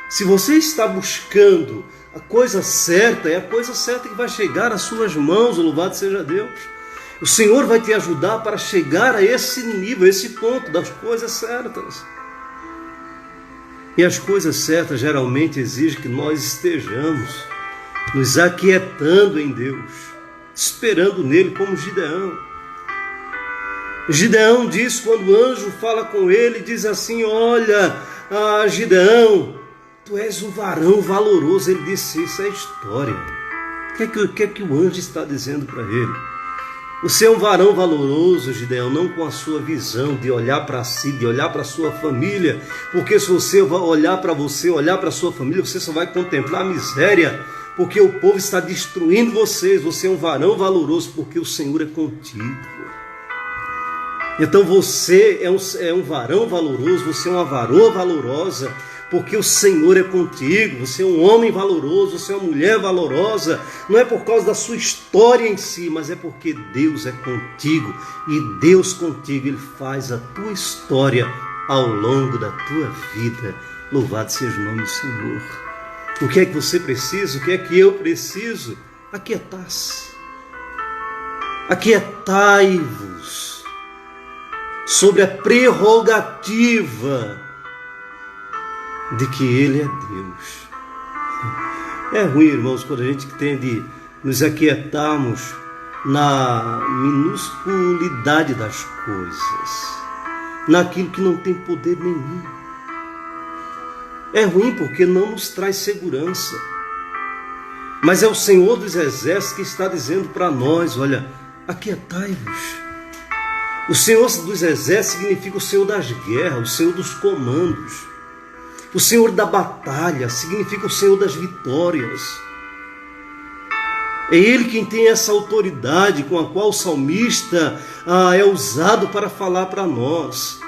A: se você está buscando a coisa certa, é a coisa certa que vai chegar às suas mãos, louvado seja Deus. O Senhor vai te ajudar para chegar a esse nível, a esse ponto das coisas certas. E as coisas certas geralmente exigem que nós estejamos nos aquietando em Deus, esperando nele como Gideão. Gideão diz, quando o anjo fala com ele, diz assim, olha, Gideão, tu és um varão valoroso. Ele disse, isso é história. O que é que o anjo está dizendo para ele? Você é um varão valoroso, Gideão, não com a sua visão de olhar para si, de olhar para a sua família, porque se você olhar para você, olhar para a sua família, você só vai contemplar a miséria, porque o povo está destruindo vocês. Você é um varão valoroso, porque o Senhor é contigo. Então você é um varão valoroso, você é uma varoa valorosa, porque o Senhor é contigo. Você é um homem valoroso, você é uma mulher valorosa. Não é por causa da sua história em si, mas é porque Deus é contigo. E Deus contigo, Ele faz a tua história ao longo da tua vida. Louvado seja o nome do Senhor. O que é que você precisa? O que é que eu preciso? Aquietar-se. Aquietai-vos sobre a prerrogativa de que Ele é Deus. É ruim, irmãos, quando a gente tem de nos aquietarmos na minusculidade das coisas, naquilo que não tem poder nenhum. É ruim porque não nos traz segurança. Mas é o Senhor dos Exércitos que está dizendo para nós, olha, aquietai-vos. O Senhor dos Exércitos significa o Senhor das guerras, o Senhor dos comandos. O Senhor da batalha significa o Senhor das vitórias. É Ele quem tem essa autoridade com a qual o salmista é usado para falar para nós.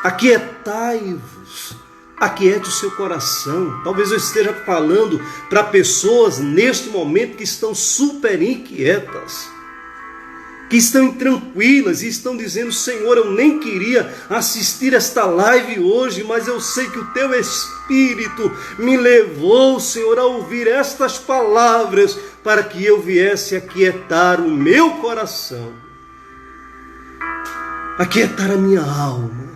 A: Aquietai-vos. Aquiete o seu coração. Talvez eu esteja falando para pessoas neste momento que estão super inquietas, que estão intranquilas e estão dizendo, Senhor, eu nem queria assistir esta live hoje, mas eu sei que o Teu Espírito me levou, Senhor, a ouvir estas palavras para que eu viesse aquietar o meu coração, aquietar a minha alma,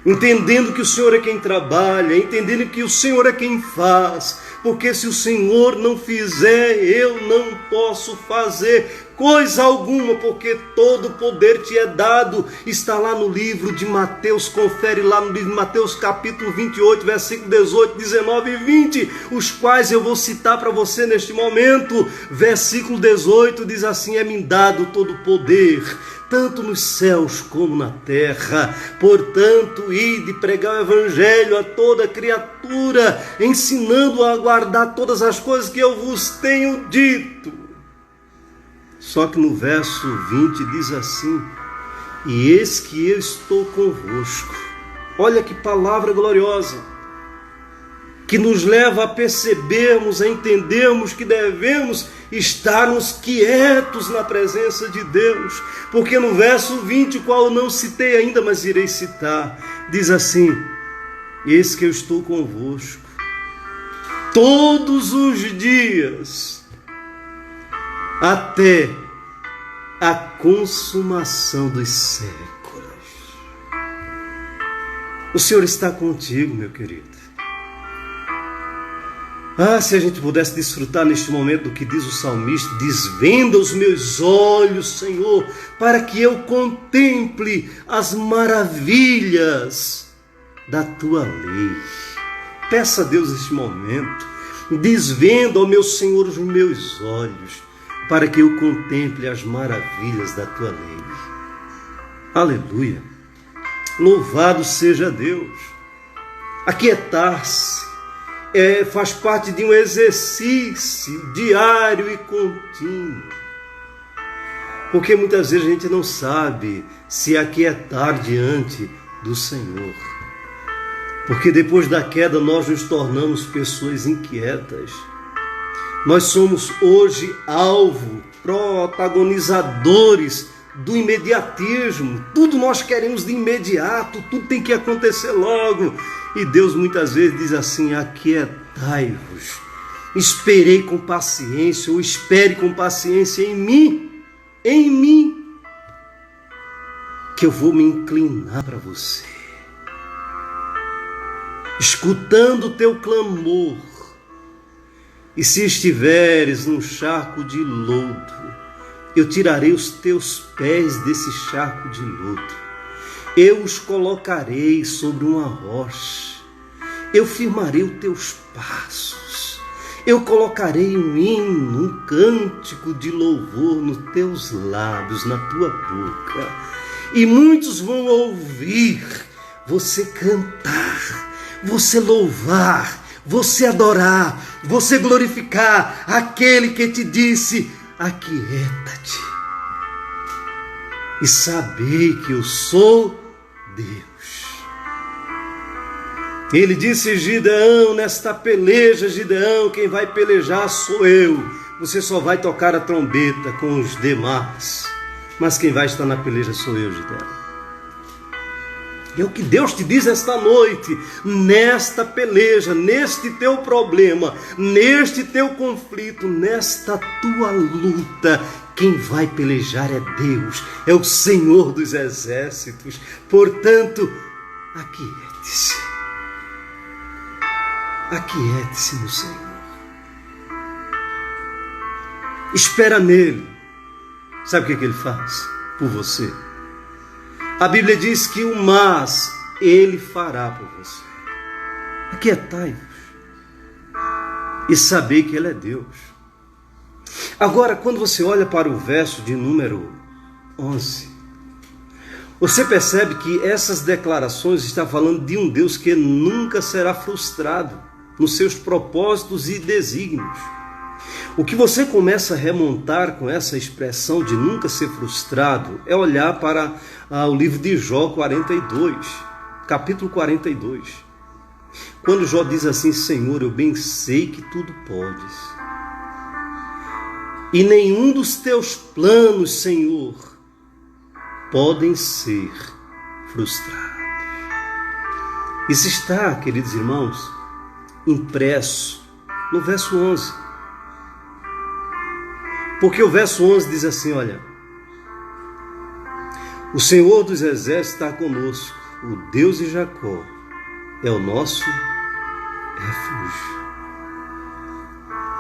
A: entendendo que o Senhor é quem trabalha, entendendo que o Senhor é quem faz, porque se o Senhor não fizer, eu não posso fazer coisa alguma, porque todo o poder te é dado. Está lá no livro de Mateus, confere lá no livro de Mateus capítulo 28, versículo 18, 19 e 20, os quais eu vou citar para você neste momento. Versículo 18 diz assim, é-me dado todo o poder, tanto nos céus como na terra. Portanto, ide pregar o evangelho a toda criatura, ensinando a guardar todas as coisas que eu vos tenho dito. Só que no verso 20 diz assim, e eis que eu estou convosco. Olha que palavra gloriosa, que nos leva a percebermos, a entendermos que devemos estarmos quietos na presença de Deus, porque no verso 20, o qual eu não citei ainda, mas irei citar, diz assim, eis que eu estou convosco todos os dias, até a consumação dos séculos. O Senhor está contigo, meu querido. Ah, se a gente pudesse desfrutar neste momento do que diz o salmista: desvenda os meus olhos, Senhor, para que eu contemple as maravilhas da tua lei. Peça a Deus neste momento: desvenda, ó meu Senhor, os meus olhos, para que eu contemple as maravilhas da tua lei. Aleluia! Louvado seja Deus! Aquietar-se faz parte de um exercício diário e contínuo. Porque muitas vezes a gente não sabe se aquietar diante do Senhor. Porque depois da queda nós nos tornamos pessoas inquietas. Nós somos hoje alvo, protagonizadores do imediatismo. Tudo nós queremos de imediato, tudo tem que acontecer logo. E Deus muitas vezes diz assim: aquietai-vos, esperei com paciência, ou espere com paciência em mim, que eu vou me inclinar para você. Escutando o teu clamor, e se estiveres num charco de lodo, eu tirarei os teus pés desse charco de lodo. Eu os colocarei sobre uma rocha. Eu firmarei os teus passos. Eu colocarei um hino, um cântico de louvor nos teus lábios, na tua boca. E muitos vão ouvir você cantar, você louvar, você adorar, você glorificar aquele que te disse: aquieta-te e sabei que eu sou Deus. Ele disse: Gideão, nesta peleja, Gideão, quem vai pelejar sou eu. Você só vai tocar a trombeta com os demais, mas quem vai estar na peleja sou eu, Gideão. É o que Deus te diz esta noite: nesta peleja, neste teu problema, neste teu conflito, nesta tua luta, quem vai pelejar é Deus, é o Senhor dos exércitos. Portanto, aquiete-se. Aquiete-se no Senhor. Espera nele. Sabe o que ele faz por você? A Bíblia diz que o mas ele fará por você. Aquietai-vos e saber que ele é Deus. Agora, quando você olha para o verso de número 11, você percebe que essas declarações estão falando de um Deus que nunca será frustrado nos seus propósitos e desígnios. O que você começa a remontar com essa expressão de nunca ser frustrado é olhar para o livro de Jó 42, capítulo 42. Quando Jó diz assim: Senhor, eu bem sei que tudo podes, e nenhum dos teus planos, Senhor, podem ser frustrados. Isso está, queridos irmãos, impresso no verso 11. Porque o verso 11 diz assim: olha, o Senhor dos exércitos está conosco, o Deus de Jacó é o nosso refúgio.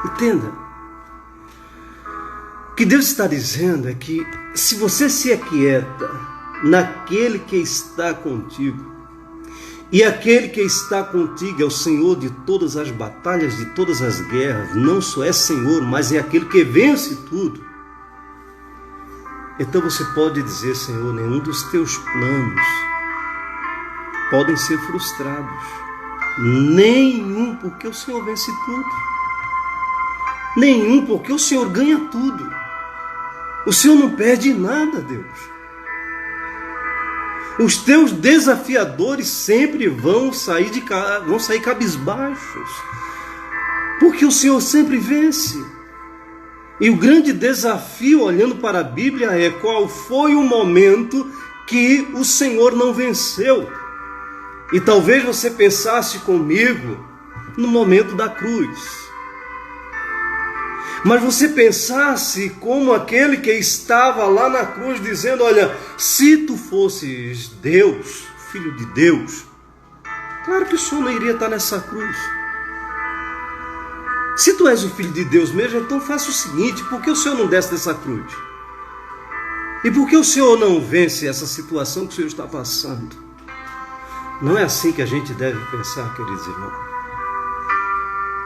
A: Entenda, o que Deus está dizendo é que se você se aquieta naquele que está contigo, e aquele que está contigo é o Senhor de todas as batalhas, de todas as guerras, não só é Senhor, mas é aquele que vence tudo. Então você pode dizer: Senhor, nenhum dos teus planos podem ser frustrados. Nenhum, porque o Senhor vence tudo. Nenhum, porque o Senhor ganha tudo. O Senhor não perde nada, Deus. Os teus desafiadores sempre vão sair cabisbaixos, porque o Senhor sempre vence. E o grande desafio, olhando para a Bíblia, é qual foi o momento que o Senhor não venceu. E talvez você pensasse comigo no momento da cruz. Mas você pensasse como aquele que estava lá na cruz dizendo: olha, se tu fosses Deus, Filho de Deus, claro que o Senhor não iria estar nessa cruz. Se tu és o Filho de Deus mesmo, então faça o seguinte: por que o Senhor não desce dessa cruz? E por que o Senhor não vence essa situação que o Senhor está passando? Não é assim que a gente deve pensar, queridos irmãos.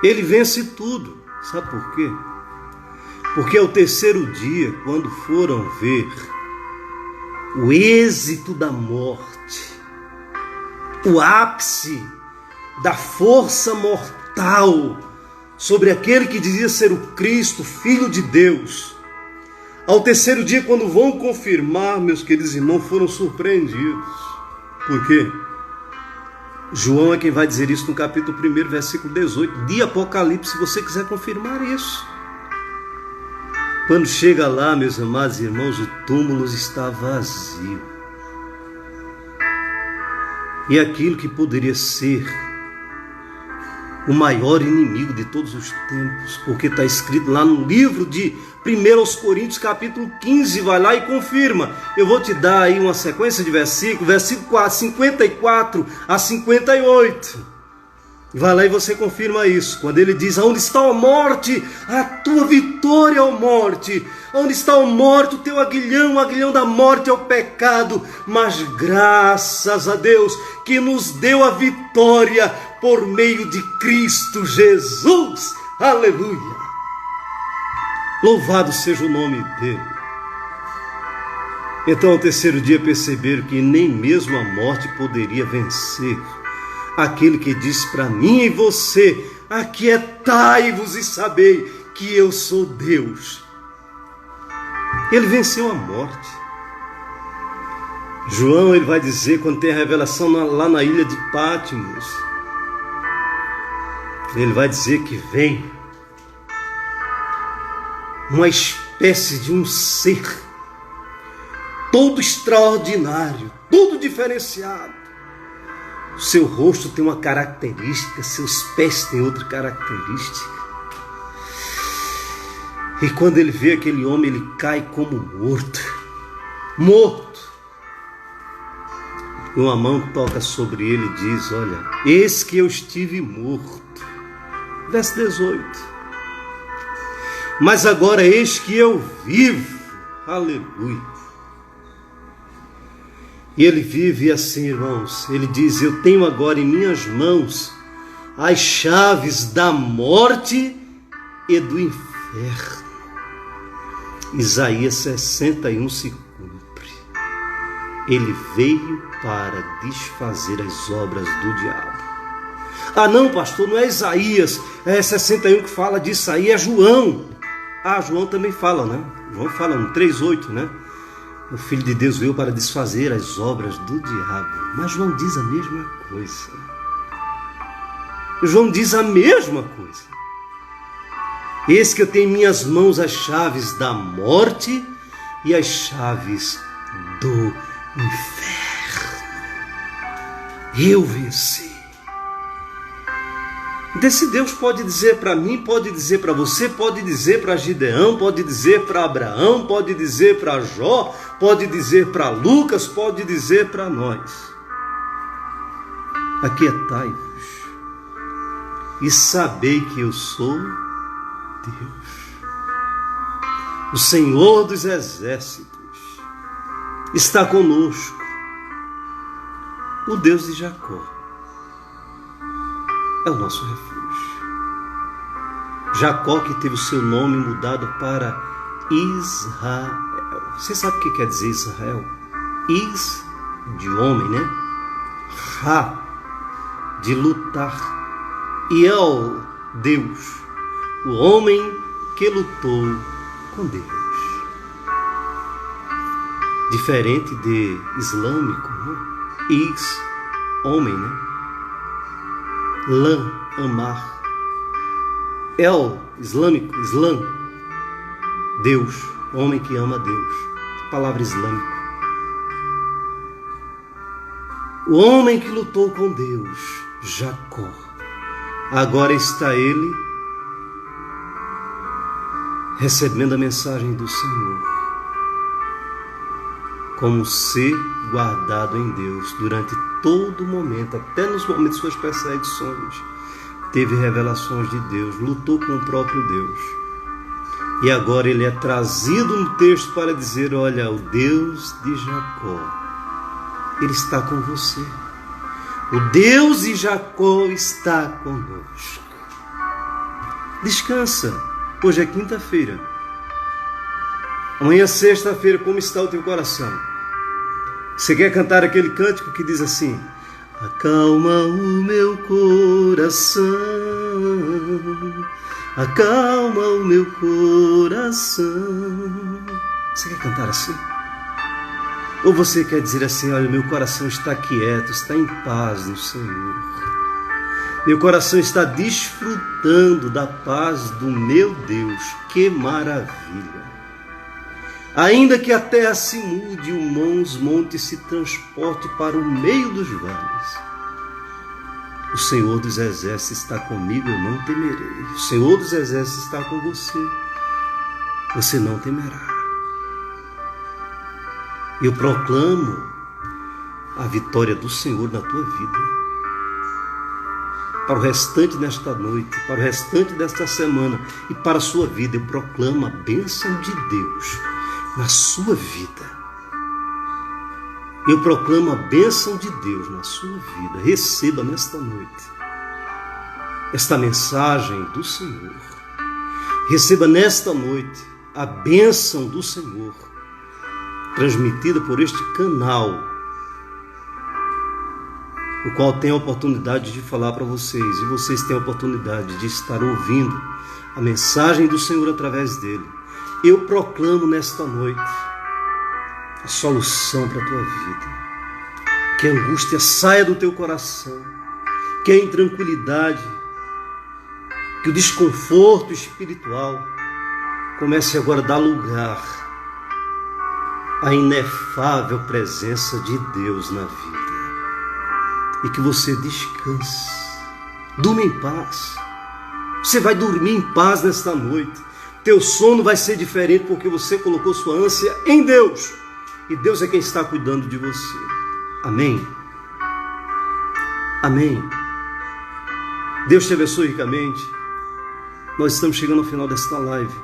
A: Ele vence tudo. Sabe por quê? Porque ao terceiro dia, quando foram ver o êxito da morte, o ápice da força mortal sobre aquele que dizia ser o Cristo, Filho de Deus, ao terceiro dia, quando vão confirmar, meus queridos irmãos, foram surpreendidos. Por quê? João é quem vai dizer isso no capítulo 1, versículo 18 de Apocalipse, se você quiser confirmar isso. Quando chega lá, meus amados irmãos, o túmulo está vazio. E aquilo que poderia ser o maior inimigo de todos os tempos, porque está escrito lá no livro de 1 Coríntios, capítulo 15, vai lá e confirma. Eu vou te dar aí uma sequência de versículos, versículo 54 a 58. Vai lá e você confirma isso. Quando ele diz: aonde está a morte, a tua vitória, ó morte? Onde está a morte, o teu aguilhão? O aguilhão da morte é o pecado. Mas graças a Deus que nos deu a vitória por meio de Cristo Jesus. Aleluia! Louvado seja o nome dele. Então, ao terceiro dia, perceberam que nem mesmo a morte poderia vencer aquele que disse para mim e você: aquietai-vos e sabei que eu sou Deus. Ele venceu a morte. João, ele vai dizer, quando tem a revelação lá na ilha de Patmos, ele vai dizer que vem uma espécie de um ser todo extraordinário, todo diferenciado. O seu rosto tem uma característica, seus pés têm outra característica. E quando ele vê aquele homem, ele cai como morto. E uma mão toca sobre ele e diz: olha, eis que eu estive morto. Verso 18. Mas agora eis que eu vivo. Aleluia. E ele vive assim, irmãos. Ele diz: eu tenho agora em minhas mãos as chaves da morte e do inferno. Isaías 61 se cumpre. Ele veio para desfazer as obras do diabo. Ah não, pastor, não é Isaías, é 61 que fala disso aí, é João. Ah, João também fala, né? João fala no 3:8, né? O Filho de Deus veio para desfazer as obras do diabo. Mas João diz a mesma coisa. João diz a mesma coisa. Eis que eu tenho em minhas mãos as chaves da morte e as chaves do inferno. Eu venci. Desse Deus pode dizer para mim, pode dizer para você, pode dizer para Gideão, pode dizer para Abraão, pode dizer para Jó, pode dizer para Lucas, pode dizer para nós: aquietai-vos e sabei que eu sou Deus. O Senhor dos exércitos está conosco. O Deus de Jacó é o nosso refúgio. Jacó, que teve o seu nome mudado para Israel. Você sabe o que quer dizer Israel? Is, de homem, né? Ra, de lutar. E El, Deus. O homem que lutou com Deus. Diferente de islâmico, né? Is, homem, né? Lã, amar. El, islâmico, Islã, Deus, homem que ama Deus. Palavra islâmica. O homem que lutou com Deus, Jacó. Agora está ele recebendo a mensagem do Senhor, como ser guardado em Deus durante todo o momento, até nos momentos de suas perseguições. teve revelações de Deus, lutou com o próprio Deus. E agora ele é trazido no texto para dizer: olha, o Deus de Jacó, ele está com você. O Deus de Jacó está conosco. Descansa. Hoje é quinta-feira. Amanhã é sexta-feira. Como está o teu coração? Você quer cantar aquele cântico que diz assim: acalma o meu coração, acalma o meu coração. Você quer cantar assim? Ou você quer dizer assim: olha, meu coração está quieto, está em paz no Senhor. Meu coração está desfrutando da paz do meu Deus. Que maravilha! Ainda que a terra se mude, os montes se transporte para o meio dos vales, o Senhor dos Exércitos está comigo, eu não temerei. O Senhor dos Exércitos está com você, você não temerá. Eu proclamo a vitória do Senhor na tua vida. Para o restante desta noite, para o restante desta semana e para a sua vida, eu proclamo a bênção de Deus na sua vida. Eu proclamo a bênção de Deus na sua vida. Receba nesta noite esta mensagem do Senhor. Receba nesta noite a bênção do Senhor, transmitida por este canal, o qual tem a oportunidade de falar para vocês, e vocês têm a oportunidade de estar ouvindo a mensagem do Senhor através dele. Eu proclamo nesta noite a solução para a tua vida. Que a angústia saia do teu coração, que a intranquilidade, que o desconforto espiritual comece agora a dar lugar à inefável presença de Deus na vida. E que você descanse, durma em paz. Você vai dormir em paz nesta noite. Teu sono vai ser diferente porque você colocou sua ânsia em Deus. E Deus é quem está cuidando de você. Amém? Amém. Deus te abençoe ricamente. Nós estamos chegando ao final desta live.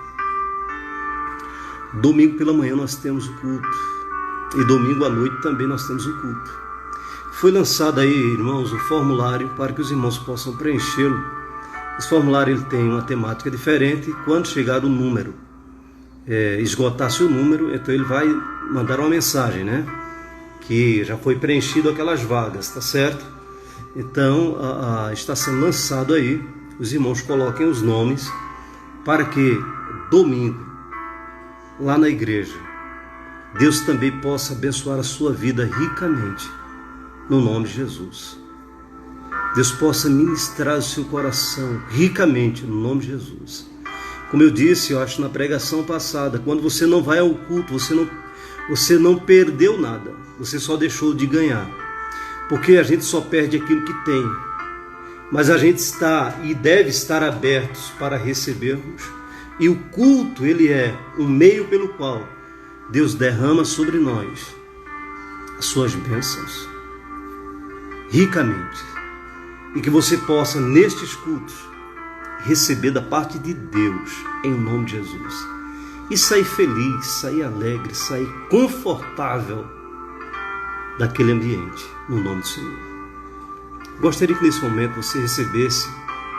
A: Domingo pela manhã nós temos o culto. E domingo à noite também nós temos o culto. Foi lançado aí, irmãos, o formulário para que os irmãos possam preenchê-lo. Esse formulário ele tem uma temática diferente. Quando chegar o número, esgotar-se o número, então ele vai mandar uma mensagem, né? Que já foi preenchido aquelas vagas, tá certo? Então, está sendo lançado aí. Os irmãos coloquem os nomes para que domingo, lá na igreja, Deus também possa abençoar a sua vida ricamente. No nome de Jesus. Deus possa ministrar o seu coração ricamente no nome de Jesus. Como eu disse, eu acho na pregação passada, quando você não vai ao culto, você não perdeu nada, você só deixou de ganhar. Porque a gente só perde aquilo que tem. Mas a gente está e deve estar abertos para recebermos. E o culto, ele é um meio pelo qual Deus derrama sobre nós as suas bênçãos ricamente, e que você possa nestes cultos receber da parte de Deus em nome de Jesus e sair feliz, sair alegre, sair confortável daquele ambiente no nome do Senhor. Gostaria que nesse momento você recebesse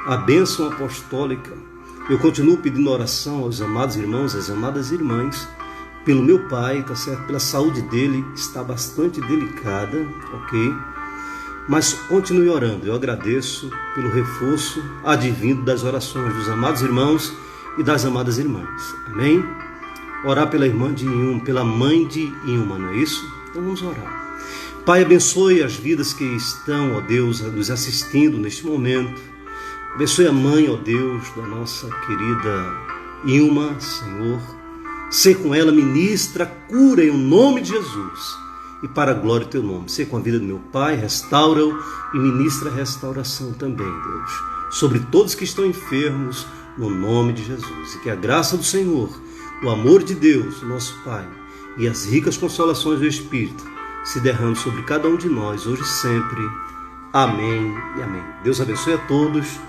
A: a bênção apostólica. Eu continuo pedindo oração aos amados irmãos, às amadas irmãs, pelo meu pai, tá certo? Pela saúde dele, está bastante delicada, ok? Mas continue orando. Eu agradeço pelo reforço advindo das orações dos amados irmãos e das amadas irmãs. Amém? Orar pela irmã de Ilma, pela mãe de Ilma, não é isso? Então vamos orar. Pai, abençoe as vidas que estão, ó Deus, nos assistindo neste momento. Abençoe a mãe, ó Deus, da nossa querida Ilma, Senhor. Ser com ela, ministra, cura em nome de Jesus. E para a glória do teu nome. Ser com a vida do meu pai, restaura-o e ministra restauração também, Deus. Sobre todos que estão enfermos, no nome de Jesus. E que a graça do Senhor, o amor de Deus, nosso Pai, e as ricas consolações do Espírito se derrame sobre cada um de nós, hoje e sempre. Amém e amém. Deus abençoe a todos.